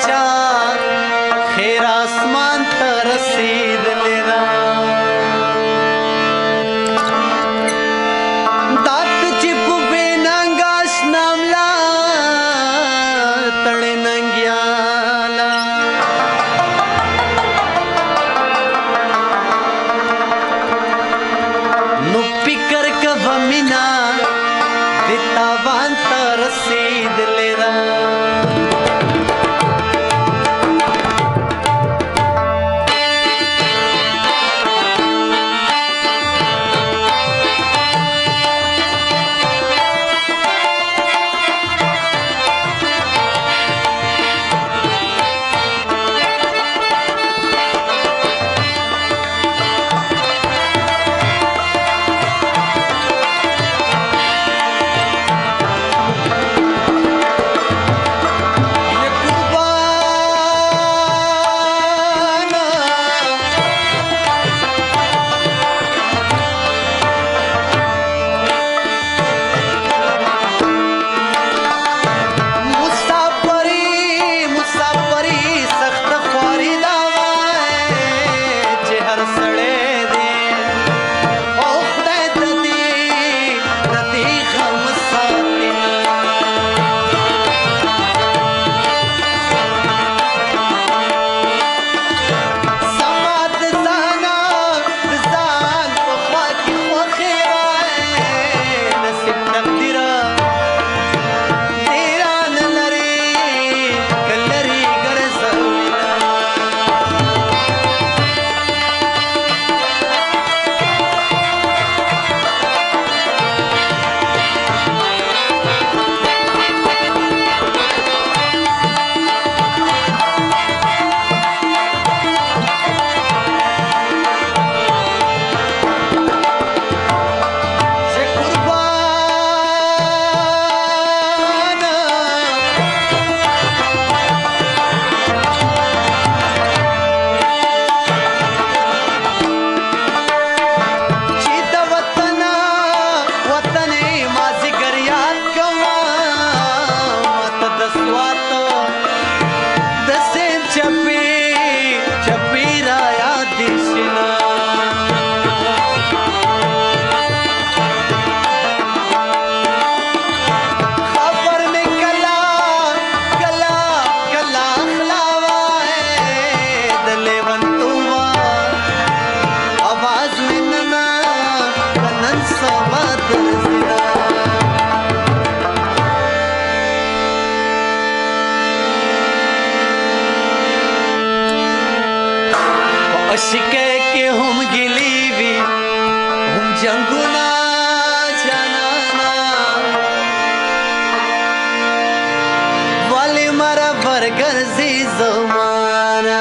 چا خیر آسمان ته رسېدلې ده دات چې په بې ننګه اشنا ملا تړې ننګیاله نو فکر کوه مینا د تاوان ته رسېدلې ده عشقه کې هم ګلی وي هم جنگونه جانانا ولې مره ورګرځي زمانه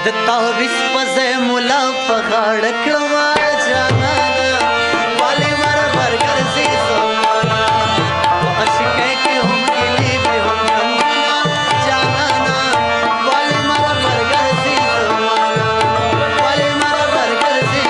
د تعویز پزې مولا په غاړه کړما جانانا والي مر ورګرځي زمانہ عاشقې کې هم ګلی به هم جانانا والي مر ورګرځي زمانہ والي مر ورګرځي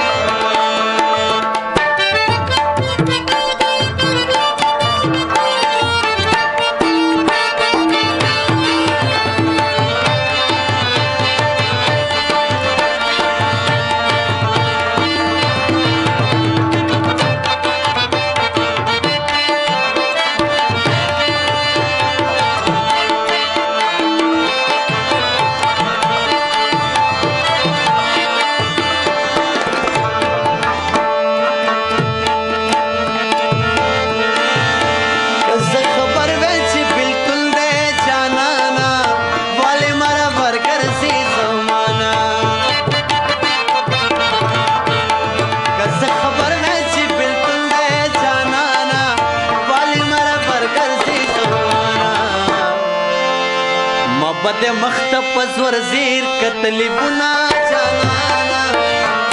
بد مختپس ورزیر کتلی بنا جانانا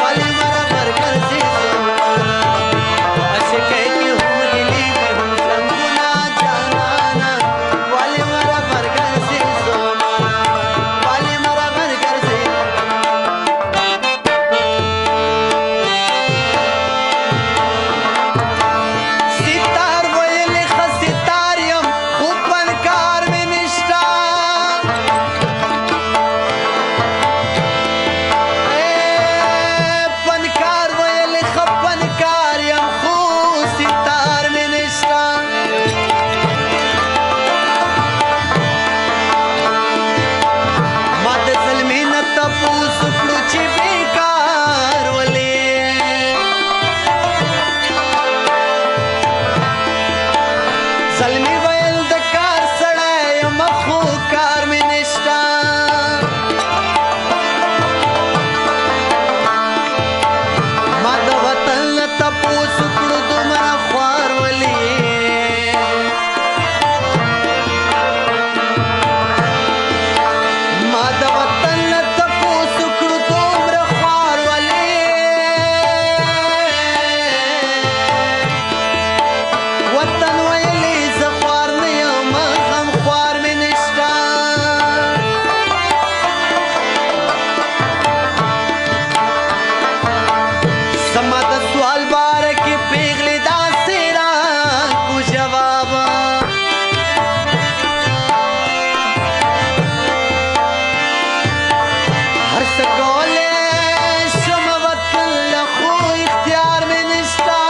والی مرا برگر سی زمانا عشقے کی ہم گلی میں ہم شنگنا جانانا والی مرا برگر سی زمانا والی مرا برگر سی सितार वयल खसितारियम खूब बनकार में निष्ठा बनकार वयल खपनकारियम खूब सितार में निष्ठा मद सलमीन तपू सुपड़ुची बेकार वले सलमी वयल दकार सड़ाय मखू कार में निष्ठा मद वतन तपू सुकड़ू दुमरा ख्वार वली मद वतन तपू सुकड़ू दुमरा ख्वार वली वतन वयली ज़ख्वार नियम गम ख्वार में निष्ठा समाद सवाल बार के पेगले दासेरा को जवाब हर सकोले शम वतन लखो इख्तियार में निष्ठा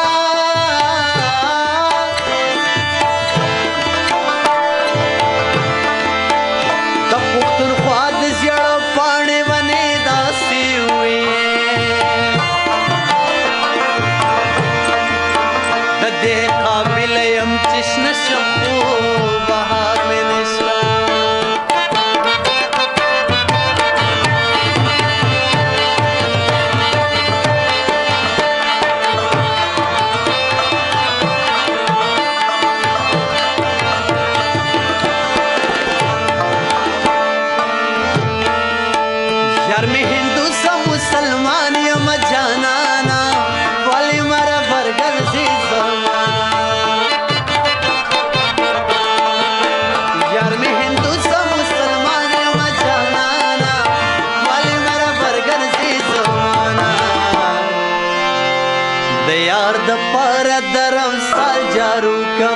तब पुख्तनख्वा द ज़ियड़ पाने वने दासी हुई दे काबिल यम चश्न शखो बहार में निष्ठा यार में हिंदू सा मुसलमान यम जानाना वाली मरा बरगर सी जमाना यार में हिंदू सा मुसलमान यम जानाना वाली मरा बरगर सी जमाना दयार द पर दरम साल जारू का